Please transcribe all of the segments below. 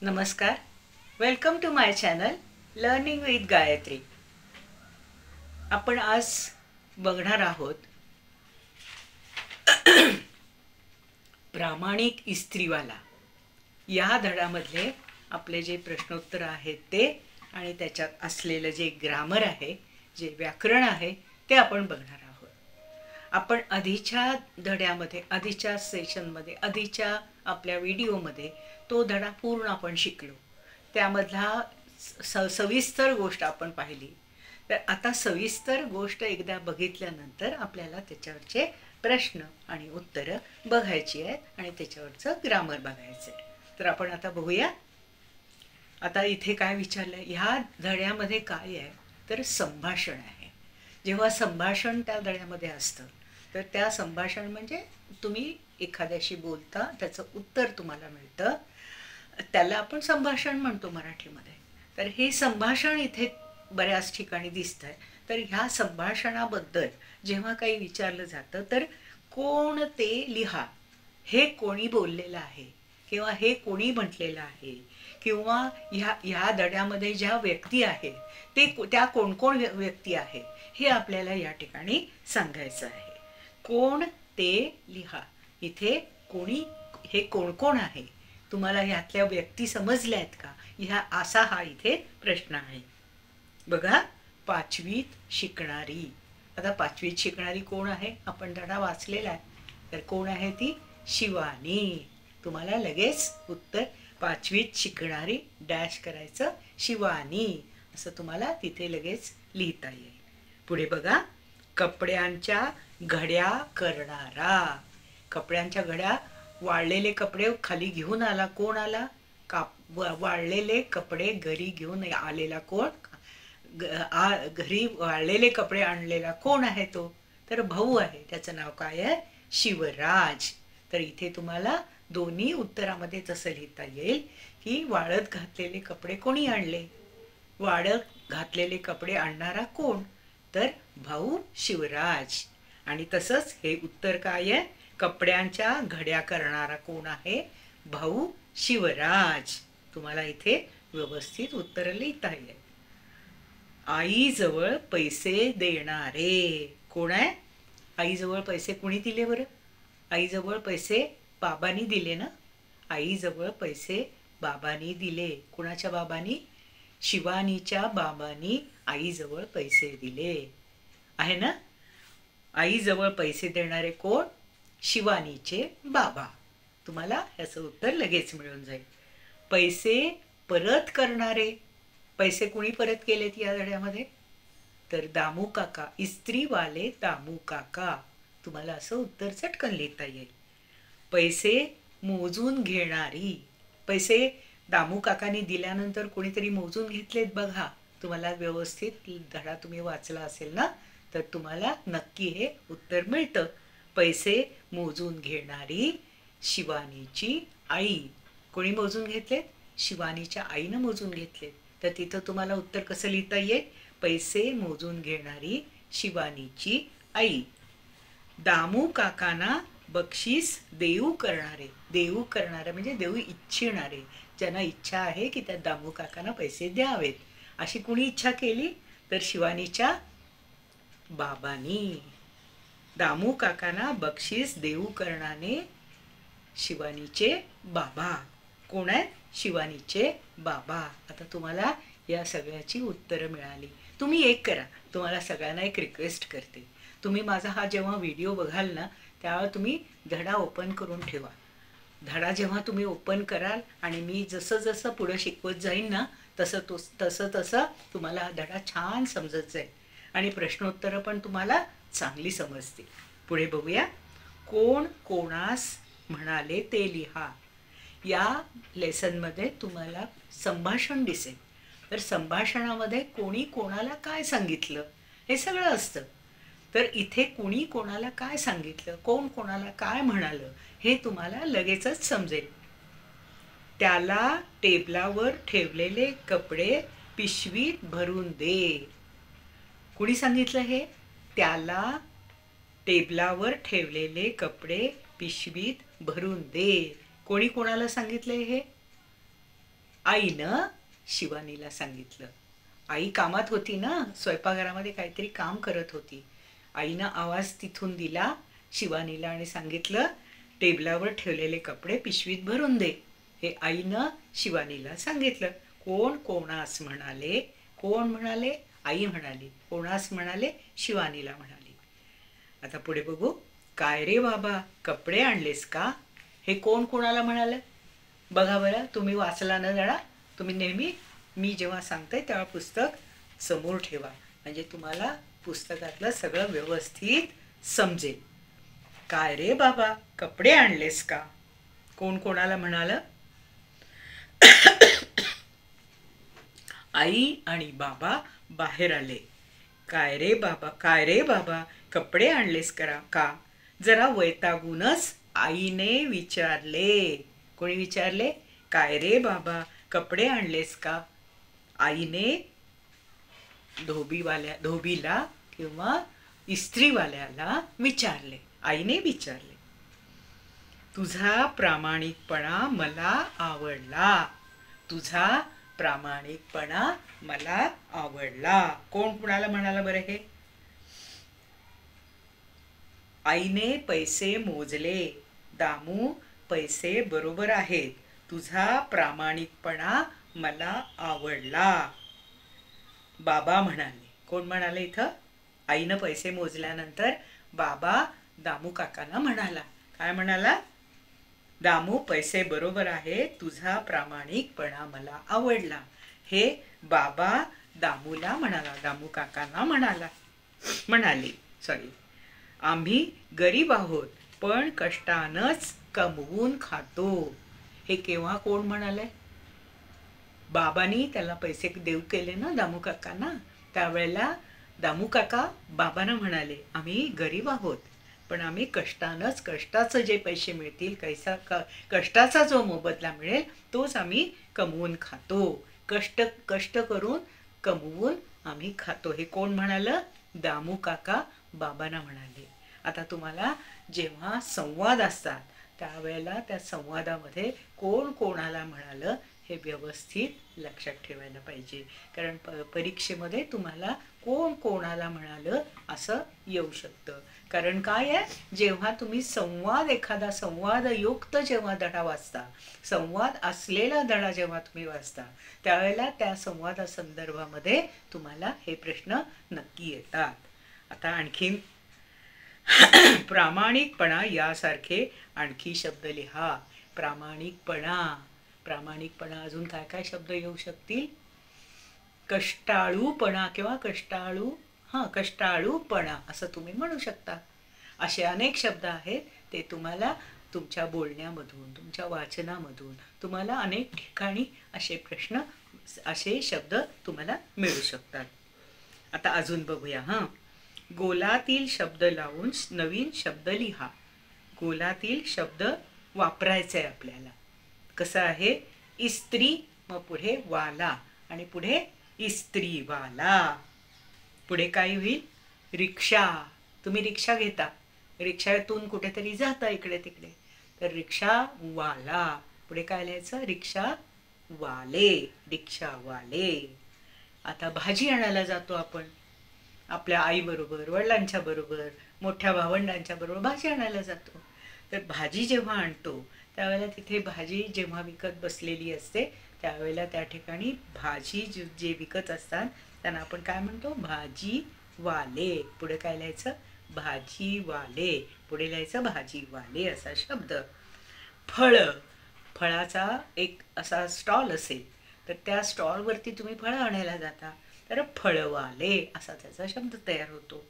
नमस्कार. Welcome to my channel learning with Gayatri. आपण आज बघणार आहोत प्रामाणिक इस्त्रीवाला या धड्यामधले आपले जे प्रश्नोत्तर आहेत ते आणि त्याच्यात असलेलं जे ग्रामर आहे, जे व्याकरण आहे ते आपण बघणार आहोत. आपण आधीच्या धड्यामध्ये, आधीच्या सेशनमध्ये, आधीच्या आपल्या व्हिडिओमध्ये तो धडा पूर्ण आपण शिकलो. त्यामधला सविस्तर गोष्ट आपण पाहिली. तर आता सविस्तर गोष्ट एकदा बघितल्यानंतर आपल्याला त्याच्यावरचे प्रश्न आणि उत्तरं बघायची आहेत आणि त्याच्यावरचं ग्रामर बघायचं आहे. तर आपण आता बघूया. आता इथे काय विचारलं, ह्या धड्यामध्ये काय आहे तर संभाषण आहे. जेव्हा संभाषण त्या धड्यामध्ये असतं तर त्या संभाषण म्हणजे तुम्ही एखाद्याशी बोलता, त्याचं उत्तर तुम्हाला मिळतं, त्याला आपण संभाषण म्हणतो मराठीमध्ये. तर हे संभाषण इथे बऱ्याच ठिकाणी दिसतं आहे. तर ह्या संभाषणाबद्दल जेव्हा काही विचारलं जातं तर कोण ते लिहा, हे कोणी बोललेलं आहे किंवा हे कोणी म्हटलेलं आहे किंवा ह्या धड्यामध्ये ज्या व्यक्ती आहेत ते त्या कोण कोण व्यक्ती आहेत हे आपल्याला या ठिकाणी सांगायचं आहे. कोण ते लिहा. इथे कोणी, हे कोण कोण आहे, तुम्हाला ह्यातल्या व्यक्ती समजल्या आहेत का, ह्या असा हा इथे प्रश्न आहे. बघा, पाचवीत शिकणारी. आता पाचवीत शिकणारी कोण आहे, आपण धडा वाचलेला आहे. तर कोण आहे ती? शिवानी. तुम्हाला लगेच उत्तर पाचवीत शिकणारी डॅश करायचं शिवानी असं तुम्हाला तिथे लगेच लिहिता येईल. पुढे बघा, कपड्यांच्या घड्या करणारा. कपड्यांच्या घड्या, वाळलेले कपडे खाली घेऊन आला कोण आला? वाळलेले कपडे घरी घेऊन आलेला कोण? घरी वाळलेले कपडे आणलेला कोण आहे तो? तर भाऊ आहे. त्याचं नाव काय आहे? शिवराज. तर इथे तुम्हाला दोन्ही उत्तरामध्ये तसं लिहिता येईल की वाळत घातलेले कपडे कोणी आणले? वाळत घातलेले कपडे आणणारा कोण? तर भाऊ शिवराज. आणि तसंच हे उत्तर काय आहे? कपड्यांच्या घड्या करणारा कोण आहे? भाऊ शिवराज. तुम्हाला इथे व्यवस्थित उत्तर लिहिता येईल. आईजवळ पैसे देणारे कोण आहे? आईजवळ पैसे कोणी दिले बरं? आईजवळ पैसे बाबांनी दिले ना. आईजवळ पैसे बाबांनी दिले. कुणाच्या बाबांनी? शिवानीच्या बाबांनी आईजवळ पैसे दिले आहे ना. आईजवळ पैसे देणारे कोण? शिवानीचे बाबा. तुम्हाला याचं उत्तर लगेच मिळून जाईल. पैसे परत करणारे, पैसे कुणी परत केलेत या धड्यामध्ये? तर दामू काका, इस्त्रीवाले दामू काका. तुम्हाला असं उत्तर चटकन लिहिता येईल. पैसे मोजून घेणारी. पैसे दामू काकांनी दिल्यानंतर कोणीतरी मोजून घेतलेत बघा. तुम्हाला व्यवस्थित धडा तुम्ही वाचला असेल ना तर तुम्हाला नक्की हे उत्तर मिळतं. पैसे मोजून घेणारी शिवानीची आई. कोणी मोजून घेतलेत? शिवानीच्या आईनं मोजून घेतलेत. तर तिथं तुम्हाला उत्तर कसं लिहिता येईल? पैसे मोजून घेणारी शिवानीची आई. दामू काकांना बक्षीस देऊ करणारे. देऊ करणारे म्हणजे देऊ इच्छिणारे. ज्यांना इच्छा आहे की त्या दामू काकांना पैसे द्यावेत, अशी कुणी इच्छा केली? तर शिवानीच्या बाबांनी. दामू काकांना बक्षीस देऊ करणारे शिवानीचे बाबा. कोण आहे? शिवानीचे बाबा. आता तुम्हाला या सगळ्याची उत्तरं मिळाली. तुम्ही एक करा, तुम्हाला सगळ्यांना एक रिक्वेस्ट करते. तुम्ही माझा हा जेव्हा व्हिडिओ बघाल ना त्यावेळेला तुम्ही धडा ओपन करून ठेवा. धडा जेव्हा तुम्ही ओपन कराल आणि मी जसं जसं पुढं शिकवत जाईन ना तसं तसं तुम्हाला हा धडा छान समजत जाईल आणि प्रश्नोत्तरं पण तुम्हाला चांगली समजतील. पुढे बघूया. कोण कोणास म्हणाले ते लिहा. या लेसनमध्ये तुम्हाला संभाषण दिसेल. तर संभाषणामध्ये कोणी कोणाला काय सांगितलं हे सगळं असतं. तर इथे कोणी कोणाला काय सांगितलं, कोण कोणाला काय म्हणालं हे तुम्हाला लगेचच समजेल. त्याला टेबलावर ठेवलेले कपडे पिशवीत भरून दे. कुणी सांगितलं हे? त्याला टेबलावर ठेवलेले कपडे पिशवीत भरून दे. कोणी कोणाला सांगितलंय हे? आईनं शिवानीला सांगितलं. आई कामात होती ना, स्वयंपाकघरामध्ये काहीतरी काम करत होती. आईनं आवाज तिथून दिला शिवानीला आणि सांगितलं, टेबलावर ठेवलेले कपडे पिशवीत भरून दे. हे आईनं शिवानीला सांगितलं. कोण कोणास म्हणाले? कोण म्हणाले? आई म्हणाली. कोणास म्हणाले? शिवानीला म्हणाली. आता पुढे बघू. काय रे बाबा, कपडे आणलेस का? हे कोण कोणाला म्हणालं? बघा बरं, तुम्ही वाचला न जरा. तुम्ही नेहमी मी जेव्हा सांगते तेव्हा पुस्तक समोर ठेवा, म्हणजे तुम्हाला पुस्तकातलं सगळं व्यवस्थित समजेल. काय रे बाबा, कपडे आणलेस का? कोण कोणाला म्हणालं? आई आणि बाबा बाहेर आले. काय रे बाबा, काय रे बाबा, कपडे आणलेस का? जरा वैतागूनच आईने विचारले. कोणी विचारले? काय रे बाबा, कपडे आणलेस का? आईने धोबीला किंवा इस्त्रीवाल्याला विचारले. आईने विचारले. तुझा प्रामाणिकपणा मला आवडला. तुझा प्रामाणिकपणा मला आवडला. कोण कुणाला म्हणाला बरं हे? आईने पैसे मोजले. दामू, पैसे बरोबर आहेत. तुझा प्रामाणिकपणा मला आवडला. बाबा म्हणाले. कोण म्हणाले इथं? आईनं पैसे मोजल्यानंतर बाबा दामू काकांना म्हणाला. काय म्हणाला? दामू, पैसे बरोबर आहे. तुझा प्रामाणिकपणा मला आवडला. हे बाबा दामूला म्हणाला, दामू काकांना म्हणाले. आम्ही गरीब आहोत, पण कष्टानंच कमवून खातो. हे केव्हा कोण म्हणाले? बाबांनी त्याला पैसे देऊ केले ना दामू काकांना, त्यावेळेला दामू काका बाबांना म्हणाले, आम्ही गरीब आहोत, पण आम्ही कष्टाचं जे पैसे मिळतील, कष्टाचा जो मोबदला मिळेल तोच आम्ही कमवून खातो. कष्ट करून कमवून आम्ही खातो. हे कोण म्हणालं? दामू काका बाबांना म्हणाले. आता तुम्हाला जेव्हा संवाद असतात त्यावेळेला त्या संवादामध्ये कोण कोणाला म्हणालं हे व्यवस्थित लक्षात ठेवायला पाहिजे. कारण परीक्षेमध्ये तुम्हाला कोण कोणाला म्हणालं असं येऊ शकतं. कारण काय आहे, जेव्हा तुम्ही एखादा संवादयुक्त जेव्हा धडा वाचता, संवाद असलेला धडा जेव्हा तुम्ही वाचता, त्यावेळेला त्या संवादासंदर्भामध्ये तुम्हाला हे प्रश्न नक्की येतात. आता आणखीन प्रामाणिकपणा यासारखे आणखी शब्द लिहा. प्रामाणिकपणा अजून काय काय शब्द येऊ शकतील? कष्टाळूपणा किंवा कष्टाळूपणा असं तुम्ही म्हणू शकता. असे अनेक शब्द आहेत, ते तुम्हाला तुमच्या बोलण्यामधून, तुमच्या वाचनामधून तुम्हाला अनेक ठिकाणी असे शब्द तुम्हाला मिळू शकतात. आता अजून बघूया. गोलातील शब्द लावून नवीन शब्द लिहा. गोलातील शब्द वापरायचा आहे आपल्याला. कसं आहे? इस्त्री, मग पुढे वाला आणि पुढे इस्त्रीवाला. पुढे काय होईल? रिक्षा. तुम्ही रिक्षा घेता, रिक्षातून कुठेतरी जाता इकडे तिकडे, तर रिक्षावाला. पुढे काय लिहायचं? रिक्षावाले. आता भाजी आणायला जातो आपण आपल्या आईबरोबर, वडिलांच्या बरोबर, मोठ्या भावंडांच्या बरोबर भाजी आणायला जातो. तर भाजी जेव्हा आणतो त्यावेळेला तिथे भाजी जेव्हा विकत बसलेली असते त्यावेळेला त्या ठिकाणी भाजी जे विकत असतात त्यांना आपण काय म्हणतो? भाजीवाले. पुढे काय लिहायचं? भाजीवाले. पुढे लिहायचं भाजीवाले असा शब्द. फळाचा एक असा स्टॉल असेल तर त्या स्टॉलवरती तुम्ही फळं आणायला जाता, तर फळवाले असा त्याचा शब्द तयार होतो.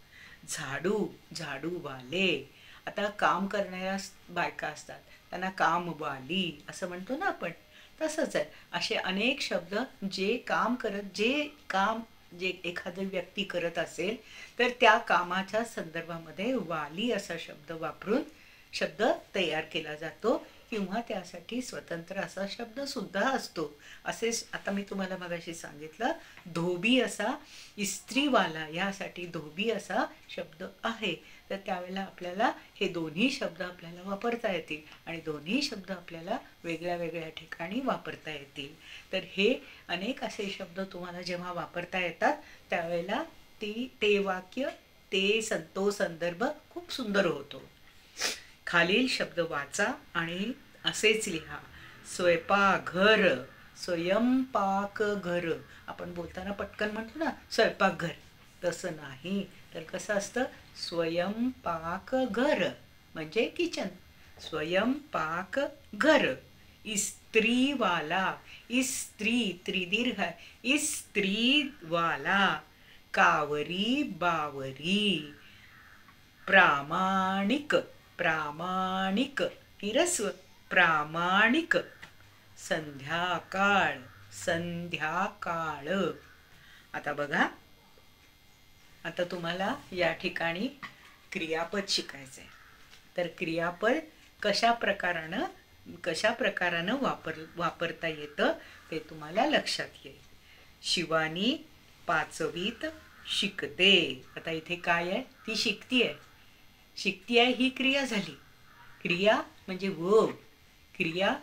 झाडूवाले. आता काम करणाऱ्या बायका असतात त्यांना कामवाली असं म्हणतो ना आपण, तसंच आहे. असे अनेक शब्द जे काम एखादी व्यक्ती करत असेल तर त्या कामाच्या संदर्भामध्ये वाली असा शब्द वापरून शब्द तयार केला जातो. किंवा त्यासाठी स्वतंत्र असा शब्द सुद्धा असतो. असेच आता मी तुम्हाला मगाशी सांगितलं, धोबी असा इस्त्रीवाला यासाठी धोबी असा शब्द आहे. तर त्यावेळेला आपल्याला हे दोन्ही शब्द आपल्याला वापरता येतील आणि दोन्ही शब्द आपल्याला वेगळ्या वेगळ्या ठिकाणी वापरता येतील. तर हे अनेक असे शब्द तुम्हाला जेव्हा वापरता येतात त्यावेळेला ते वाक्य तो संदर्भ खूप सुंदर होतो. खालील शब्द वाचा आणि असेच लिहा. स्वयंपाकघर, स्वयंपाकघर. आपण बोलताना पटकन म्हणतो ना स्वयंपाकघर, तसं नाही. तर कसं असतं, स्वयंपाकघर म्हणजे किचन. स्वयंपाकघर. इस्त्रीवाला, इस्त्री त्रिदीर्घ, इस्त्रीवाला. कावरी बावरी. प्रामाणिक, प्रामाणिक हिरस्व, प्रामाणिक. संध्याकाळ, संध्याकाळ. आता बघा, आता तुम्हाला या ठिकाणी क्रियापद शिकायचं आहे. तर क्रियापद कशा प्रकारानं वापरता येतं ते तुम्हाला लक्षात येईल. शिवानी 5वीत शिकते. आता इथे काय आहे, ती शिकतीये. शिकती आहे ही क्रिया झाली. क्रिया म्हणजे वर्ब. क्रिया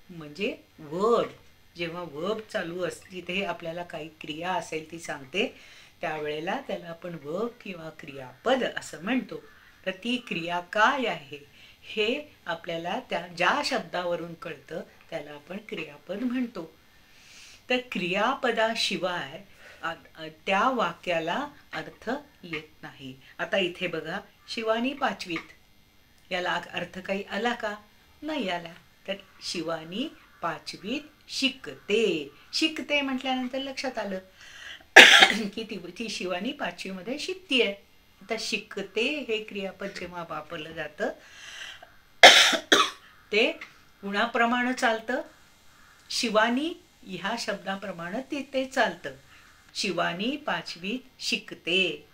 म्हणजे वर्ब. जेव्हा वर्ब चालू असते, तिथे आपल्याला काही क्रिया असेल ती सांगते, त्यावेळेला त्याला आपण वर्ब किंवा क्रियापद असं म्हणतो. तर ती क्रिया काय आहे हे आपल्याला ज्या शब्दावरून कळतं त्याला आपण क्रियापद म्हणतो. तर क्रियापदाशिवाय त्या वाक्याला अर्थ येत नाही. आता इथे बघा, शिवानी 5वीत, याला अर्थ काही आला का? नाही आला. तर शिवानी 5वीत शिकते. शिकते म्हटल्यानंतर लक्षात आलं की ती शिवानी 5वीमध्ये शिकतीये. आता शिकते हे क्रियापद जेव्हा वापरलं जातं ते गुणाप्रमाणे चालतं. शिवानी ह्या शब्दाप्रमाणे ते चालतं. शिवानी 5वीत शिकते.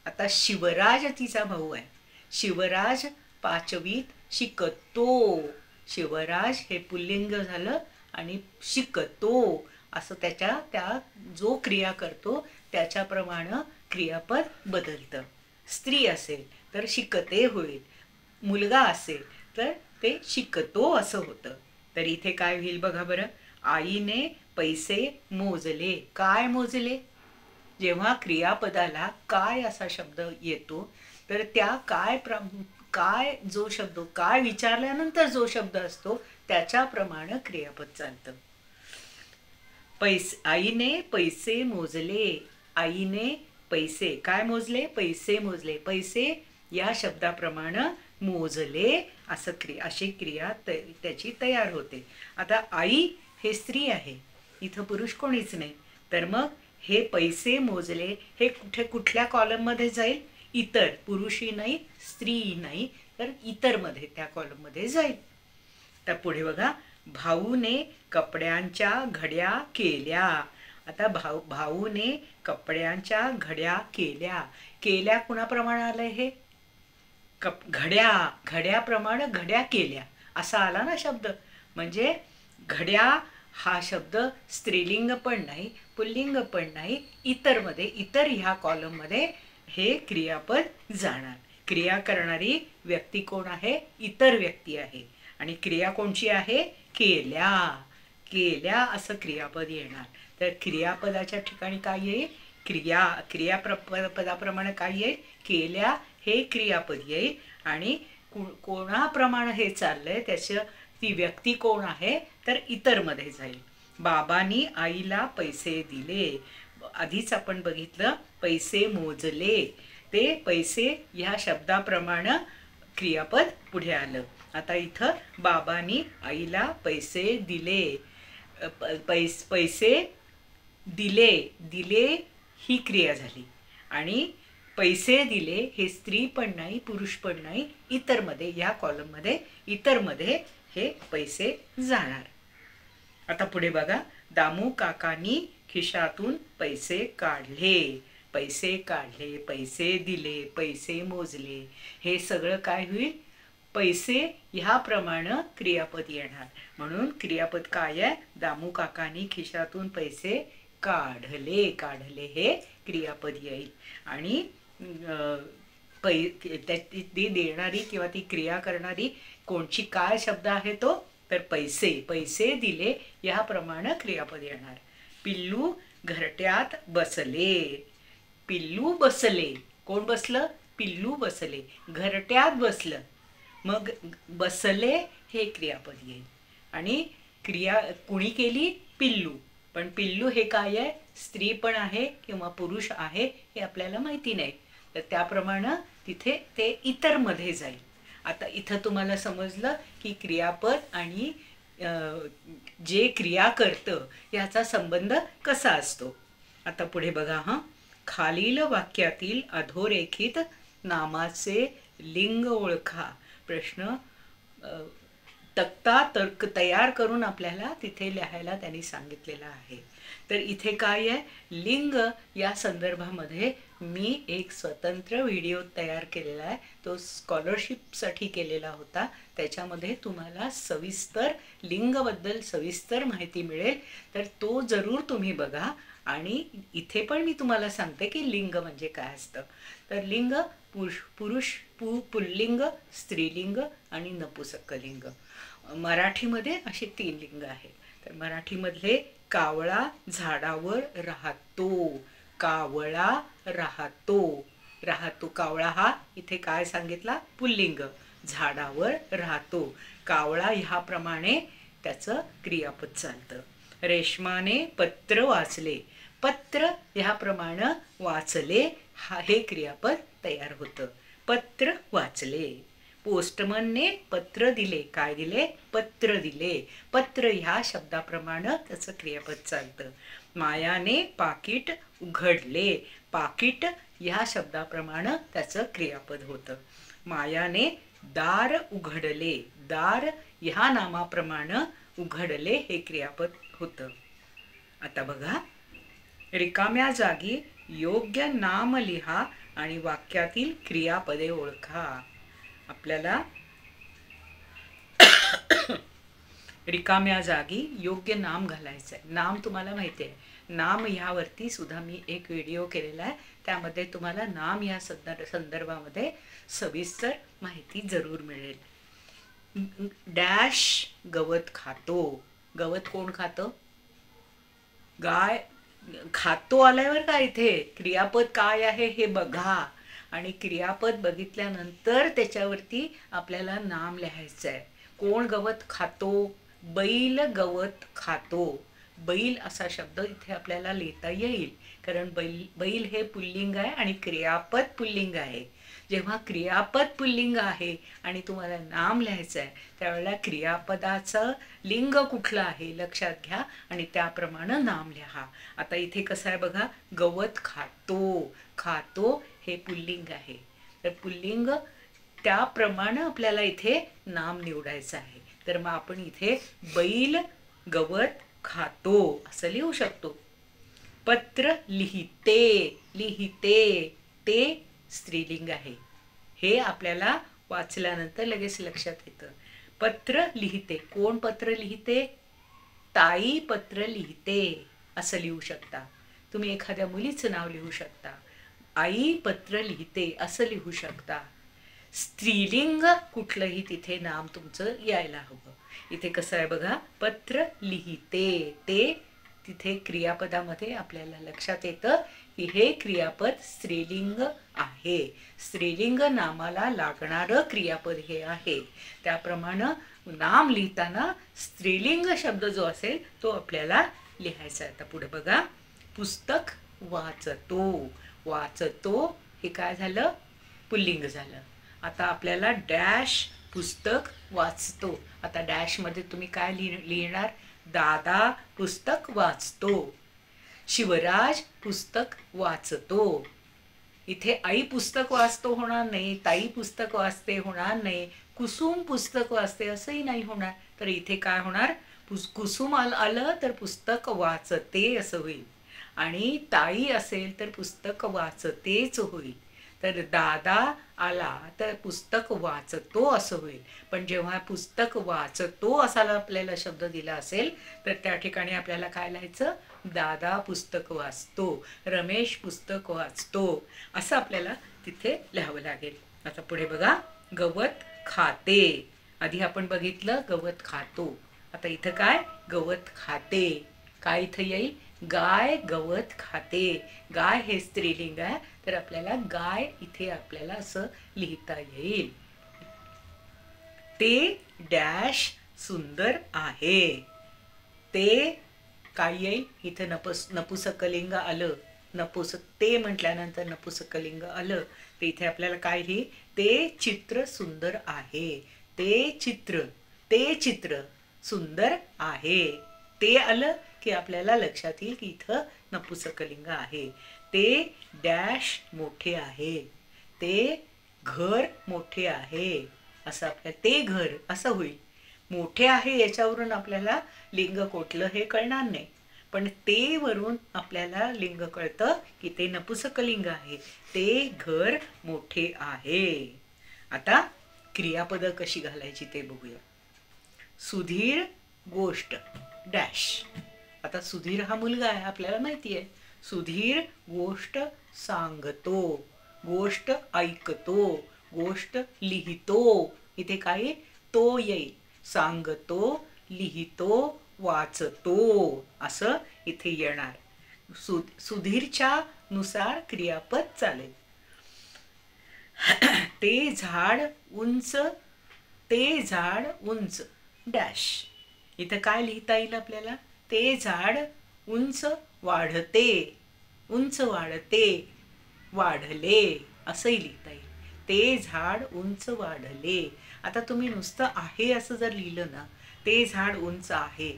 आता शिवराज तिचा भाऊ आहे. शिवराज 5वीत शिकतो. शिवराज हे पुल्लिंग झालं आणि शिकतो असं त्या जो क्रिया करतो त्याच्याप्रमाणे क्रियापद बदलतं. स्त्री असेल तर शिकते होईल. मुलगा असेल तर ते शिकतो असं होतं. तर इथे काय होईल बघा बरं. आईने पैसे मोजले. काय मोजले? जेव्हा क्रियापदाला काय असा शब्द येतो तर त्या काय जो शब्द काय विचारल्यानंतर जो शब्द असतो त्याच्याप्रमाणे क्रियापद चालतं. आईने पैसे मोजले. आईने पैसे काय मोजले? पैसे मोजले. पैसे या शब्दाप्रमाणे मोजले असं अशी क्रिया त्याची तयार होते. आता आई हे स्त्री आहे, इथं पुरुष कोणीच नाही. तर मग हे पैसे मोजले हे कुठल्या कॉलममध्ये जाईल? इतर. पुरुषही नाही, स्त्री नाही, तर इतरमध्ये त्या कॉलममध्ये जाईल. तर पुढे बघा, भाऊने कपड्यांच्या घड्या केल्या. आता भाऊने कपड्यांच्या घड्या केल्या. केल्या कुणाप्रमाणे आलंय हे? घड्याप्रमाणे घड्या केल्या असा आला ना शब्द. म्हणजे घड्या हा शब्द स्त्रीलिंग पण नाही, पुल्लिंग पण नाही, इतर ह्या कॉलममध्ये हे क्रियापद जाणार. क्रिया करणारी व्यक्ती कोण आहे? इतर व्यक्ती आहे. आणि क्रिया कोणची आहे? केल्या. केल्या असं क्रियापद येणार. तर क्रियापदाच्या ठिकाणी काय येईल? क्रियापदाप्रमाणे काय येईल? केल्या हे क्रियापद येईल. आणि कोणाप्रमाणे हे चाललंय त्याचं ती व्यक्ती कोण आहे तर इतरमध्ये जाईल. बाबांनी आईला पैसे दिले. आधीच आपण बघितलं पैसे मोजले. ते पैसे ह्या शब्दाप्रमाणे क्रियापद पुढे आलं. आता इथं बाबांनी आईला पैसे दिले. पैसे दिले. दिले ही क्रिया झाली. आणि पैसे दिले हे स्त्री पण नाही, पुरुष पण नाही, इतरमध्ये ह्या कॉलममध्ये इतरमध्ये हे पैसे जाणार. आता पुढे बघा, दामू काकांनी खिशातून पैसे काढले. पैसे काढले, पैसे दिले, पैसे मोजले. हे सगळं काय होईल? पैसे ह्याप्रमाणे क्रियापद येणार. म्हणून क्रियापद काय आहे? दामू काकांनी खिशातून पैसे काढले. काढले हे क्रियापद येईल. आणि ती देणारी किंवा ती क्रिया करणारी कोणची काय शब्द आहे तो? तर पैसे. पैसे दिले याप्रमाणे क्रियापद येणार. पिल्लू घरट्यात बसले. पिल्लू बसले. कोण बसलं? पिल्लू बसले. घरट्यात बसलं. मग बसले हे क्रियापद येईल. आणि क्रिया कुणी केली? पिल्लू. पण पिल्लू हे काय आहे? स्त्री पण आहे किंवा पुरुष आहे हे आपल्याला माहिती नाही. तर त्याप्रमाणे तिथे ते इतर मध्ये जाईल. आता इथं तुम्हाला समजलं की क्रियापद आणि जे क्रिया करतं याचा संबंध कसा असतो. आता पुढे बघा. खालील वाक्यातील अधोरेखित नामाचे लिंग ओळखा. प्रश्न तक्ता तर्क तयार करून आपल्याला तिथे लिहायला त्यांनी सांगितलेलं आहे. तर इथे काय आहे? लिंग या संदर्भामध्ये मी एक स्वतंत्र व्हिडिओ तयार केलेला आहे. तो स्कॉलरशिपसाठी केलेला होता. त्याच्यामध्ये तुम्हाला सविस्तर लिंगबद्दल सविस्तर माहिती मिळेल. तर तो जरूर तुम्ही बघा. आणि इथे पण मी तुम्हाला सांगते की लिंग म्हणजे काय असतं. तर लिंग पुरुष पुल्लिंग, स्त्रीलिंग आणि नपुसकलिंग. मराठीमध्ये असे 3 लिंग आहेत. तर मराठीमधले कावळा झाडावर राहतो. कावळा राहतो. राहतो कावळा हा इथे काय सांगितला? पुल्लिंग. झाडावर राहतो. कावळा ह्याप्रमाणे त्याचं क्रियापद चालतं. रेशमाने पत्र वाचले. पत्र ह्याप्रमाणे वाचले हे क्रियापद तयार होतं. पत्र वाचले. पोस्टमनने पत्र दिले. काय दिले? पत्र दिले. पत्र ह्या शब्दाप्रमाणे त्याचं क्रियापद चालतं. मायाने पाकिट उघडले. पाकिट ह्या शब्दाप्रमाणे त्याचं क्रियापद होतं. मायाने दार उघडले. दार ह्या नामाप्रमाणे उघडले हे क्रियापद होतं. आता बघा. रिकाम्या जागी योग्य नाम लिहा आणि वाक्यातील क्रियापदे ओळखा. आपल्याला रिकाम्या जागी योग्य नाम घालायचं आहे. नाम तुम्हाला माहिती आहे. नाम ह्यावरती सुद्धा मी एक व्हिडिओ केलेला आहे. त्यामध्ये तुम्हाला नाम या संदर्भामध्ये सविस्तर माहिती जरूर मिळेल. डॅश गवत खातो. गवत कोण खातं? गाय खातो आल्यावर काय इथे क्रियापद काय आहे हे बघा. आणि क्रियापद बघितल्यानंतर त्याच्यावरती आपल्याला नाम लिहायचं आहे. कोण गवत खातो? बैल गवत खातो. बैल असा शब्द इथे आपल्याला लिहिता येईल. कारण बैल हे पुल्लिंग आहे आणि क्रियापद पुल्लिंग आहे. जेव्हा क्रियापद पुल्लिंग आहे आणि तुम्हाला नाम लिहायचं आहे त्यावेळेला क्रियापदाचं लिंग कुठलं आहे लक्षात घ्या आणि त्याप्रमाणे नाम लिहा. आता इथे कसं आहे बघा. गवत खातो. खातो हे पुल्लिंग आहे. तर पुल्लिंग त्याप्रमाणे आपल्याला इथे नाम निवडायचं आहे. तर मग आपण इथे बैल गवत खातो असं लिहू शकतो. पत्र लिहिते. लिहिते ते स्त्रीलिंग आहे. हे आपल्याला वाचल्यानंतर लगेच लक्षात येतं. पत्र लिहिते. कोण पत्र लिहिते? ताई पत्र लिहिते असं लिहू शकता. तुम्ही एखाद्या मुलीचं नाव लिहू शकता. आई पत्र लिहिते असं लिहू शकता. स्त्रीलिंग कुठलंही तिथे नाम तुमचं यायला हवं. इथे कसं आहे बघा. पत्र लिहिते ते तिथे क्रियापदामध्ये आपल्याला लक्षात येतं की हे क्रियापद स्त्रीलिंग आहे. स्त्रीलिंग नामाला लागणारं क्रियापद हे आहे. त्याप्रमाणे नाम लिहिताना स्त्रीलिंग शब्द जो असेल तो आपल्याला लिहायचा. आता पुढे बघा. पुस्तक वाचतो. वाचतो हे काय झालं? पुल्लिंग झालं. आता आपल्याला डॅश पुस्तक वाचतो. आता डॅशमध्ये तुम्ही काय लिहिणार? दादा पुस्तक वाचतो. शिवराज पुस्तक वाचतो. इथे आई पुस्तक वाचतो होणार नाही. ताई पुस्तक वाचते होणार नाही. कुसुम पुस्तक वाचते असंही नाही होणार. तर इथे काय होणार? कुसुम आलं तर पुस्तक वाचते असं होईल. आणि ताई असेल तर पुस्तक वाचतेच होईल. तर दादा आला तर पुस्तक वाचतो असं होईल. पण जेव्हा पुस्तक वाचतो असा आपल्याला शब्द दिला असेल तर त्या ठिकाणी आपल्याला काय लिहायचं? दादा पुस्तक वाचतो, रमेश पुस्तक वाचतो असं आपल्याला तिथे लिहावं लागेल. आता पुढे बघा, गवत खाते. आधी आपण बघितलं गवत खातो. आता इथं काय? गवत खाते. काय इथं येईल? गाय गवत खाते. गाय हे स्त्रीलिंग आहे तर आपल्याला गाय इथे आपल्याला असं लिहिता येईल. ते डॅश सुंदर आहे. ते काय येईल? इथं नपुसकलिंग आलं. ते म्हटल्यानंतर नपुसकलिंग आलं तर इथे आपल्याला काय लिही? ते चित्र सुंदर आहे. ते चित्र सुंदर आहे. ते आलं की आपल्याला लक्षात येईल की इथं नपुसकलिंग आहे. ते डॅश मोठे आहे. ते घर मोठे आहे. असं आपल्याला ते घर असं होईल. मोठे आहे याच्यावरून आपल्याला लिंग कोठलं हे कळणार नाही, पण ते वरून आपल्याला लिंग कळतं की ते नपुसकलिंग आहे. ते घर मोठे आहे. आता क्रियापद कशी घालायची ते बघूया. सुधीर गोष्ट डॅश. आता सुधीर हा मुलगा आहे आपल्याला माहिती आहे. सुधीर गोष्ट सांगतो, गोष्ट ऐकतो, गोष्ट लिहितो. इथे काय? तो येईल. सांगतो, लिहितो, वाचतो असं इथे येणार. सुधीरच्या नुसार क्रियापद चालेल. ते झाड उंच डॅश. इथं काय लिहिता येईल आपल्याला? ते झाड उंच वाढते, वाढले असंही लिहिता येईल. ते झाड उंच वाढले. आता तुम्ही नुसतं आहे असं जर लिहिलं ना, ते झाड उंच आहे,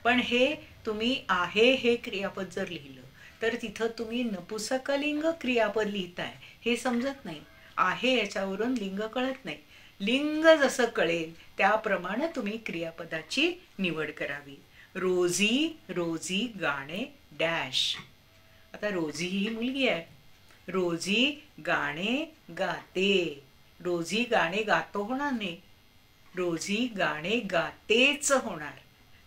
पण हे तुम्ही आहे हे क्रियापद जर लिहिलं तर तिथं तुम्ही नपुसकलिंग क्रियापद लिहिताय हे समजत नाही. आहे याच्यावरून लिंग कळत नाही. लिंग जसं कळेल त्याप्रमाणे तुम्ही क्रियापदाची निवड करावी. रोजी गाणे डॅश. आता रोजी ही मुलगी आहे. रोजी गाणे गाते. रोजी गाणे गातो होणार नाही, रोजी गाणे गातेच होणार.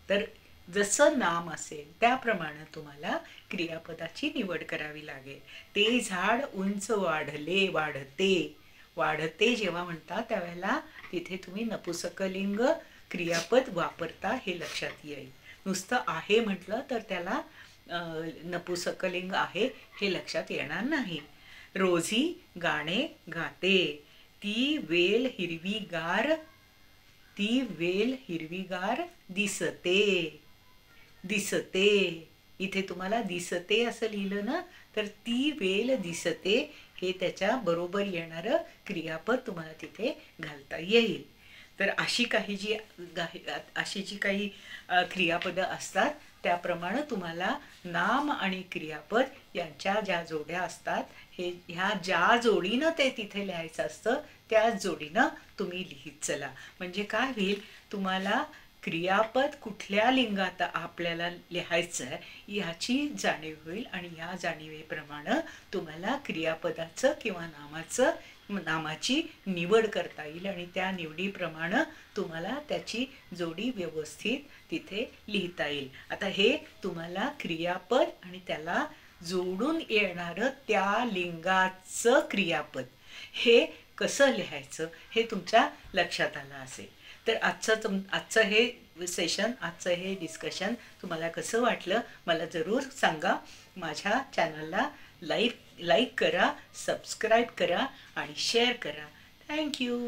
तर जसं नाम असेल त्याप्रमाणे तुम्हाला क्रियापदाची निवड करावी लागेल. ते झाड उंच वाढले, वाढते जेव्हा म्हणता त्यावेळेला तिथे तुम्ही नपुसकलिंग क्रियापद वापरता हे लक्षात येईल. नुसतं आहे म्हटलं तर त्याला नपुसकलिंग आहे हे लक्षात येणार नाही. रोजी गाणे गाते. ती वेल हिरवीगार दिसते. इथे तुम्हाला दिसते असं लिहिलं ना तर ती वेल दिसते हे त्याच्या बरोबर येणारं क्रियापद तुम्हाला तिथे घालता येईल. तर अशी जी काही क्रियापदं असतात त्याप्रमाणे तुम्हाला नाम आणि क्रियापद यांच्या ज्या जोड्या असतात ह्या ज्या जोडीनं ते तिथे लिहायचं असतं त्याच जोडीनं तुम्ही लिहित चला. म्हणजे काय होईल? तुम्हाला क्रियापद कुठल्या लिंगात आपल्याला लिहायचं आहे याची जाणीव होईल आणि या जाणीवेप्रमाणे तुम्हाला क्रियापदाचं किंवा नामाची निवड करता येईल आणि त्या निवडीप्रमाणे तुम्हाला त्याची जोडी व्यवस्थित तिथे लिहिता येईल. आता हे तुम्हाला क्रियापद आणि त्याला जोडून येणारं त्या लिंगाचं क्रियापद हे कसं लिहायचं हे तुमच्या लक्षात आलं असेल. तर आजचं हे सेशन, आजचं हे डिस्कशन तुम्हाला कसं वाटलं मला जरूर सांगा. माझ्या चॅनलला लाईक करा, सबस्क्राईब करा आणि शेअर करा. थँक्यू.